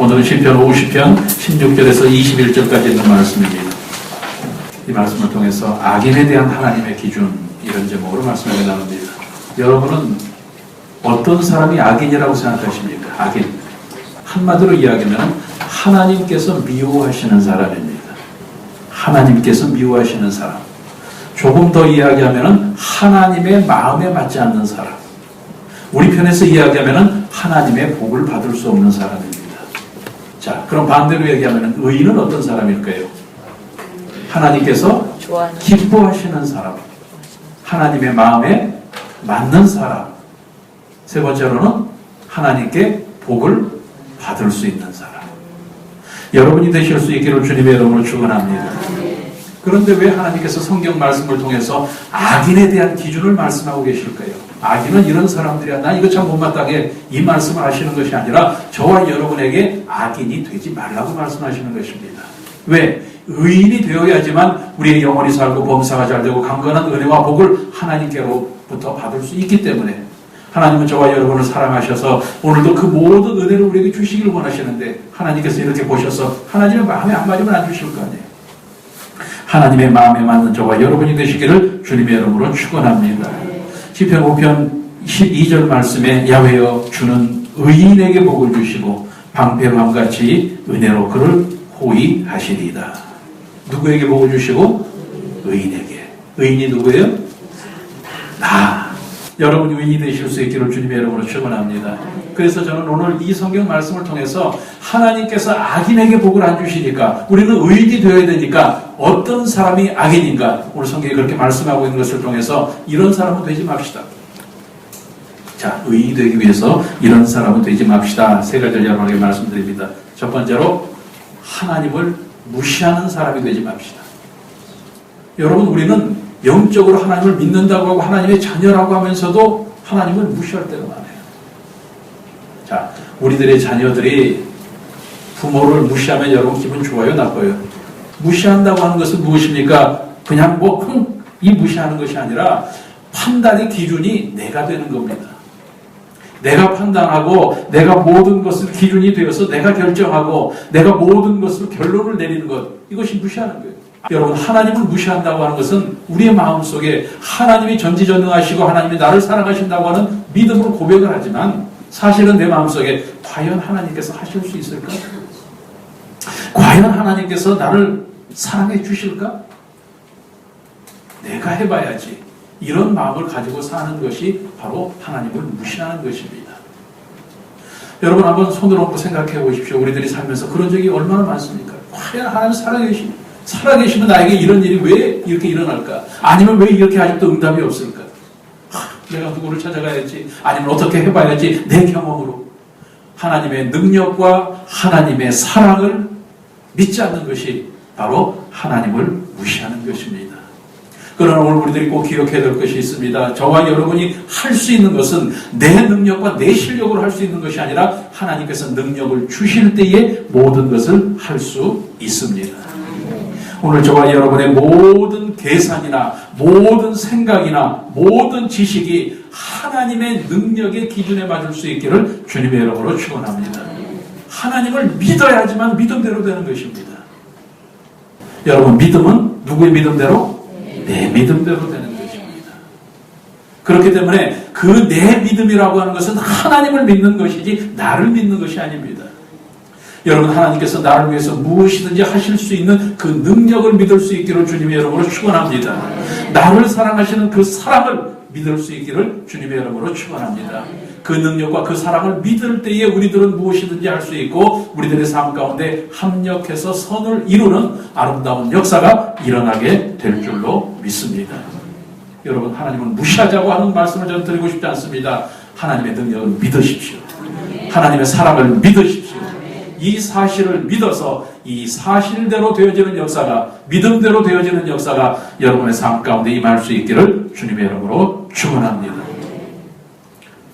오늘은 시편 50편 16절에서 21절까지 있는 말씀입니다. 이 말씀을 통해서 악인에 대한 하나님의 기준, 이런 제목으로 말씀을 나눕니다. 여러분은 어떤 사람이 악인이라고 생각하십니까? 악인. 한마디로 이야기하면 하나님께서 미워하시는 사람입니다. 하나님께서 미워하시는 사람. 조금 더 이야기하면 하나님의 마음에 맞지 않는 사람. 우리 편에서 이야기하면 하나님의 복을 받을 수 없는 사람입니다. 자, 그럼 반대로 얘기하면 의인은 어떤 사람일까요? 하나님께서 기뻐하시는 사람. 하나님의 마음에 맞는 사람. 세 번째로는 하나님께 복을 받을 수 있는 사람. 여러분이 되실 수 있기를 주님의 이름으로 축원합니다. 그런데 왜 하나님께서 성경 말씀을 통해서 악인에 대한 기준을 말씀하고 계실까요? 악인은 이런 사람들이야. 나 이거 참 못마땅해. 이 말씀을 하시는 것이 아니라 저와 여러분에게 악인이 되지 말라고 말씀하시는 것입니다. 왜? 의인이 되어야지만 우리의 영혼이 살고 범사가 잘 되고 강건한 은혜와 복을 하나님께로부터 받을 수 있기 때문에 하나님은 저와 여러분을 사랑하셔서 오늘도 그 모든 은혜를 우리에게 주시기를 원하시는데 하나님께서 이렇게 보셔서 하나님의 마음에 안 맞으면 안 주실 거 아니에요. 하나님의 마음에 맞는 저와 여러분이 되시기를 주님의 이름으로 축원합니다. 시편 5편 12절 말씀에 야훼여 주는 의인에게 복을 주시고 방패함같이 은혜로 그를 호위하시리이다. 누구에게 복을 주시고? 의인에게. 의인이 누구예요? 나. 여러분이 의인이 되실 수 있기를 주님의 이름으로 축원합니다. 그래서 저는 오늘 이 성경 말씀을 통해서 하나님께서 악인에게 복을 안 주시니까 우리는 의인이 되어야 되니까 어떤 사람이 악인인가? 오늘 성경이 그렇게 말씀하고 있는 것을 통해서 이런 사람은 되지 맙시다. 자, 의인이 되기 위해서 이런 사람은 되지 맙시다. 세 가지를 여러분에게 말씀드립니다. 첫 번째로 하나님을 무시하는 사람이 되지 맙시다. 여러분, 우리는 영적으로 하나님을 믿는다고 하고 하나님의 자녀라고 하면서도 하나님을 무시할 때가 많아요. 자, 우리들의 자녀들이 부모를 무시하면 여러분 기분 좋아요, 나빠요? 무시한다고 하는 것은 무엇입니까? 그냥 이 무시하는 것이 아니라 판단의 기준이 내가 되는 겁니다. 내가 판단하고 내가 모든 것을 기준이 되어서 내가 결정하고 내가 모든 것을 결론을 내리는 것, 이것이 무시하는 거예요. 여러분, 하나님을 무시한다고 하는 것은 우리의 마음속에 하나님이 전지전능하시고 하나님이 나를 사랑하신다고 하는 믿음으로 고백을 하지만 사실은 내 마음속에 과연 하나님께서 하실 수 있을까? 과연 하나님께서 나를 사랑해 주실까? 내가 해봐야지. 이런 마음을 가지고 사는 것이 바로 하나님을 무시하는 것입니다. 여러분, 한번 손을 얹고 생각해 보십시오. 우리들이 살면서 그런 적이 얼마나 많습니까? 과연 하나님 살아계시면 나에게 이런 일이 왜 이렇게 일어날까? 아니면 왜 이렇게 아직도 응답이 없을까? 내가 누구를 찾아가야지? 아니면 어떻게 해봐야지? 내 경험으로. 하나님의 능력과 하나님의 사랑을 믿지 않는 것이 바로 하나님을 무시하는 것입니다. 그러나 오늘 우리들이 꼭 기억해야 될 것이 있습니다. 저와 여러분이 할 수 있는 것은 내 능력과 내 실력으로 할 수 있는 것이 아니라 하나님께서 능력을 주실 때에 모든 것을 할 수 있습니다. 오늘 저와 여러분의 모든 계산이나 모든 생각이나 모든 지식이 하나님의 능력의 기준에 맞을 수 있기를 주님의 이름으로 축원합니다. 하나님을 믿어야지만 믿음대로 되는 것입니다. 여러분, 믿음은 누구의 믿음대로? 내 믿음대로 되는 것입니다. 그렇기 때문에 그 내 믿음이라고 하는 것은 하나님을 믿는 것이지 나를 믿는 것이 아닙니다. 여러분, 하나님께서 나를 위해서 무엇이든지 하실 수 있는 그 능력을 믿을 수 있기를 주님의 이름으로 축원합니다. 나를 사랑하시는 그 사랑을 믿을 수 있기를 주님의 이름으로 축원합니다. 그 능력과 그 사랑을 믿을 때에 우리들은 무엇이든지 할 수 있고 우리들의 삶 가운데 합력해서 선을 이루는 아름다운 역사가 일어나게 될 줄로 믿습니다. 여러분, 하나님을 무시하자고 하는 말씀을 저는 드리고 싶지 않습니다. 하나님의 능력을 믿으십시오. 하나님의 사랑을 믿으십시오. 이 사실을 믿어서 이 사실대로 되어지는 역사가, 믿음대로 되어지는 역사가 여러분의 삶 가운데 임할 수 있기를 주님의 이름으로 축원합니다.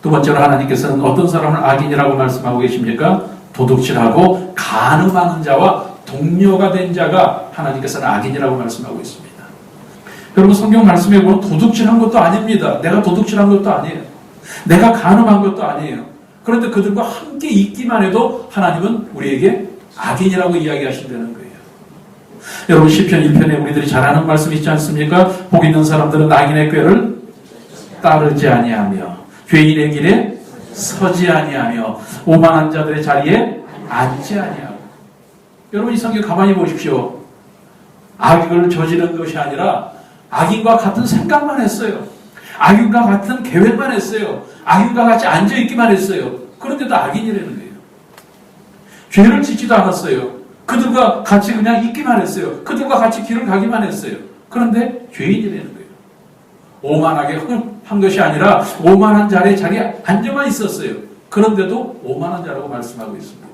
두 번째로 하나님께서는 어떤 사람을 악인이라고 말씀하고 계십니까? 도둑질하고 간음하는 자와 동료가 된 자가 하나님께서는 악인이라고 말씀하고 있습니다. 여러분, 성경 말씀에 보면 도둑질한 것도 아닙니다. 내가 도둑질한 것도 아니에요. 내가 간음한 것도 아니에요. 그런데 그들과 함께 있기만 해도 하나님은 우리에게 악인이라고 이야기하신다는 거예요. 여러분 시편 1편에 우리들이 잘 아는 말씀 있지 않습니까? 복 있는 사람들은 악인의 꾀를 따르지 아니하며 죄인의 길에 서지 아니하며 오만한 자들의 자리에 앉지 아니하고. 여러분 이 성경 가만히 보십시오. 악을 저지른 것이 아니라 악인과 같은 생각만 했어요. 악인과 같은 계획만 했어요. 악인과 같이 앉아있기만 했어요. 그런데도 악인이라는 거예요. 죄를 짓지도 않았어요. 그들과 같이 그냥 있기만 했어요. 그들과 같이 길을 가기만 했어요. 그런데 죄인이라는 거예요. 오만하게 한 것이 아니라 오만한 자리에 앉아만 있었어요. 그런데도 오만한 자라고 말씀하고 있습니다.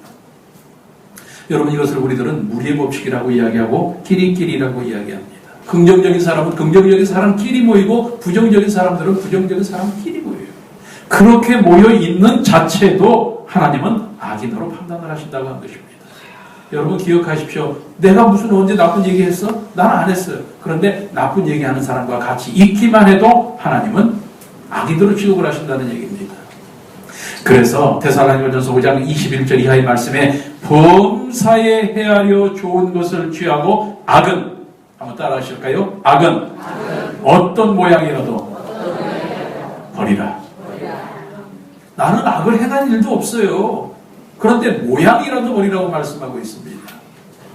여러분 이것을 우리들은 무리의 법칙이라고 이야기하고 끼리끼리라고 이야기합니다. 긍정적인 사람은 긍정적인 사람끼리 모이고 부정적인 사람들은 부정적인 사람끼리 모여요. 그렇게 모여 있는 자체도 하나님은 악인으로 판단을 하신다고 한 것입니다. 여러분 기억하십시오. 내가 무슨 언제 나쁜 얘기했어? 나는 안 했어요. 그런데 나쁜 얘기하는 사람과 같이 있기만 해도 하나님은 악인으로 취급을 하신다는 얘기입니다. 그래서 데살로니가전서 5장 21절 이하의 말씀에 범사에 헤아려 좋은 것을 취하고 악은 한번 따라 하실까요? 악은 어떤 모양이라도 버리라. 나는 악을 행한 일도 없어요. 그런데 모양이라도 버리라고 말씀하고 있습니다.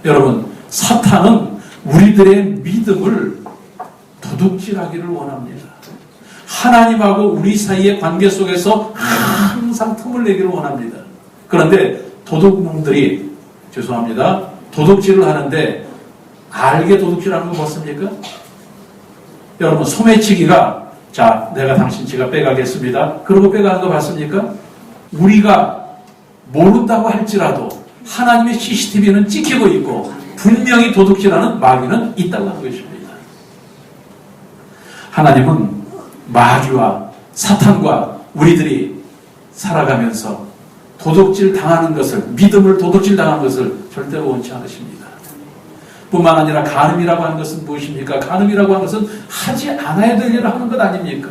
여러분 사탄은 우리들의 믿음을 도둑질하기를 원합니다. 하나님하고 우리 사이의 관계 속에서 항상 틈을 내기를 원합니다. 그런데 도둑놈들이 죄송합니다. 도둑질을 하는데 알게 도둑질하는 거 봤습니까? 여러분 소매치기가 자 내가 당신 지갑 빼가겠습니다. 그러고 빼가는 거 봤습니까? 우리가 모른다고 할지라도 하나님의 CCTV는 찍히고 있고 분명히 도둑질하는 마귀는 있다고 하는 것입니다. 하나님은 마귀와 사탄과 우리들이 살아가면서 도둑질 당하는 것을 믿음을 도둑질 당하는 것을 절대로 원치 않으십니다. 뿐만 아니라 간음이라고 하는 것은 무엇입니까? 간음이라고 하는 것은 하지 않아야 될 일을 하는 것 아닙니까?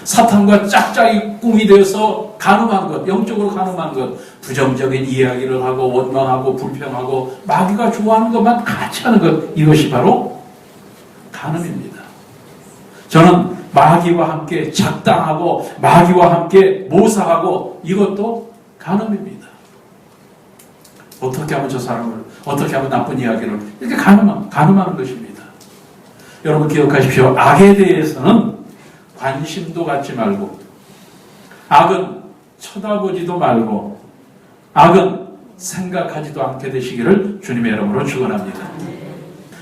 사탄과 짝짝이 꿈이 되어서 간음한 것, 영적으로 간음한 것, 부정적인 이야기를 하고 원망하고 불평하고 마귀가 좋아하는 것만 같이 하는 것, 이것이 바로 간음입니다. 저는 마귀와 함께 작당하고 마귀와 함께 모사하고 이것도 간음입니다. 어떻게 하면 저 사람을 어떻게 하면 나쁜 이야기를 이렇게 간음하는 것입니다. 여러분 기억하십시오. 악에 대해서는 관심도 갖지 말고 악은 쳐다보지도 말고 악은 생각하지도 않게 되시기를 주님의 이름으로 축원합니다.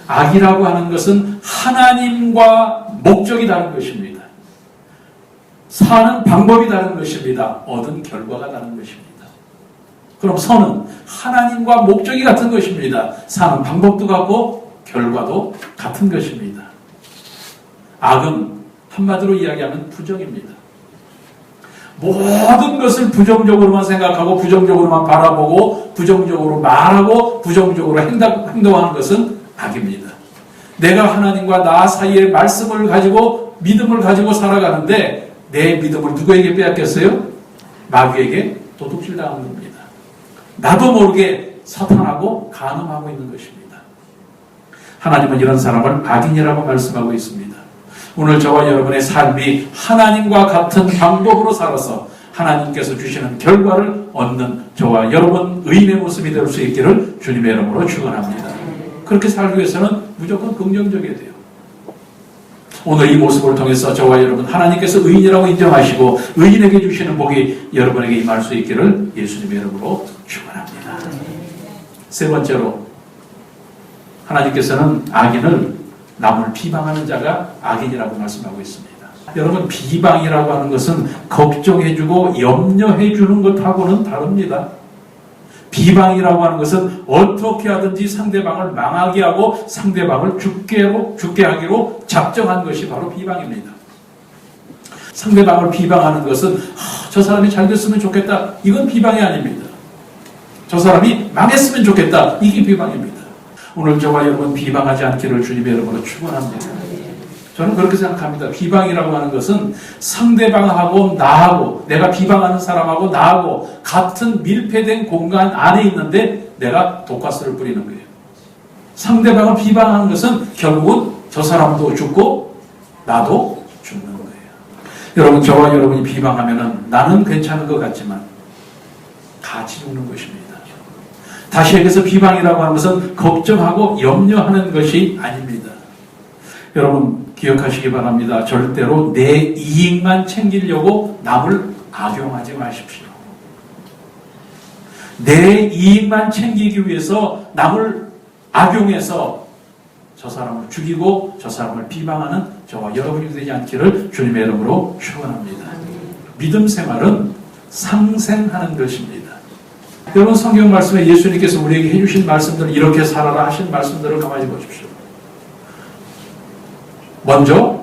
악이라고 하는 것은 하나님과 목적이 다른 것입니다. 사는 방법이 다른 것입니다. 얻은 결과가 다른 것입니다. 그럼 선은 하나님과 목적이 같은 것입니다. 사는 방법도 같고 결과도 같은 것입니다. 악은 한마디로 이야기하면 부정입니다. 모든 것을 부정적으로만 생각하고 부정적으로만 바라보고 부정적으로 말하고 부정적으로 행동하는 것은 악입니다. 내가 하나님과 나 사이에 말씀을 가지고 믿음을 가지고 살아가는데 내 믿음을 누구에게 빼앗겼어요? 마귀에게 도둑질 당한 겁니다. 나도 모르게 사탄하고 간음하고 있는 것입니다. 하나님은 이런 사람을 악인이라고 말씀하고 있습니다. 오늘 저와 여러분의 삶이 하나님과 같은 방법으로 살아서 하나님께서 주시는 결과를 얻는 저와 여러분 의인의 모습이 될 수 있기를 주님의 이름으로 축원합니다. 그렇게 살기 위해서는 무조건 긍정적이어야 돼요. 오늘 이 모습을 통해서 저와 여러분 하나님께서 의인이라고 인정하시고 의인에게 주시는 복이 여러분에게 임할 수 있기를 예수님의 이름으로 축원합니다. 세 번째로 하나님께서는 악인을 남을 비방하는 자가 악인이라고 말씀하고 있습니다. 여러분 비방이라고 하는 것은 걱정해주고 염려해주는 것하고는 다릅니다. 비방이라고 하는 것은 어떻게 하든지 상대방을 망하게 하고 상대방을 죽게 하기로 작정한 것이 바로 비방입니다. 상대방을 비방하는 것은 저 사람이 잘 됐으면 좋겠다. 이건 비방이 아닙니다. 저 사람이 망했으면 좋겠다. 이게 비방입니다. 오늘 저와 여러분 비방하지 않기를 주님의 이름으로 축원합니다. 저는 그렇게 생각합니다. 비방이라고 하는 것은 상대방하고 나하고, 내가 비방하는 사람하고 나하고 같은 밀폐된 공간 안에 있는데 내가 독가스를 뿌리는 거예요. 상대방을 비방하는 것은 결국은 저 사람도 죽고 나도 죽는 거예요. 여러분, 저와 여러분이 비방하면은 나는 괜찮은 것 같지만 같이 죽는 것입니다. 다시 얘기해서 비방이라고 하는 것은 걱정하고 염려하는 것이 아닙니다. 여러분, 기억하시기 바랍니다. 절대로 내 이익만 챙기려고 남을 악용하지 마십시오. 내 이익만 챙기기 위해서 남을 악용해서 저 사람을 죽이고 저 사람을 비방하는 저와 여러분이 되지 않기를 주님의 이름으로 축원합니다. 믿음 생활은 상생하는 것입니다. 여러분, 성경 말씀에 예수님께서 우리에게 해주신 말씀들, 이렇게 살아라 하신 말씀들을 가만히 보십시오. 먼저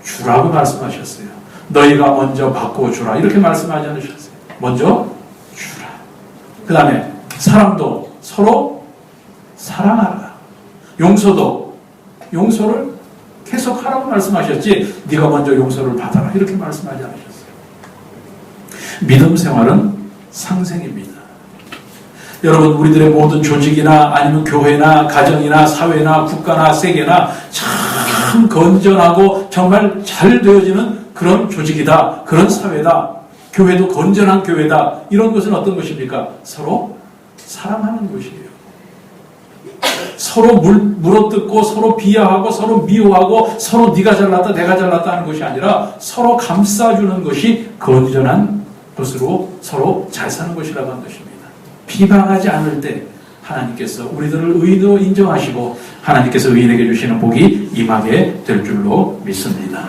주라고 말씀하셨어요. 너희가 먼저 받고 주라, 이렇게 말씀하지 않으셨어요. 먼저 주라. 그 다음에 사랑도 서로 사랑하라. 용서도 용서를 계속 하라고 말씀하셨지, 네가 먼저 용서를 받아라, 이렇게 말씀하지 않으셨어요. 믿음 생활은 상생입니다. 여러분, 우리들의 모든 조직이나 아니면 교회나 가정이나 사회나 국가나 세계나 참 건전하고 정말 잘 되어지는 그런 조직이다, 그런 사회다, 교회도 건전한 교회다, 이런 것은 어떤 것입니까? 서로 사랑하는 것이에요. 서로 물어뜯고 서로 비하하고 서로 미워하고 서로 네가 잘났다 내가 잘났다 하는 것이 아니라 서로 감싸주는 것이 건전한 것으로 서로 잘 사는 것이라고 하는 것입니다. 비방하지 않을 때 하나님께서 우리들을 의인으로 인정하시고 하나님께서 의인에게 주시는 복이 임하게 될 줄로 믿습니다.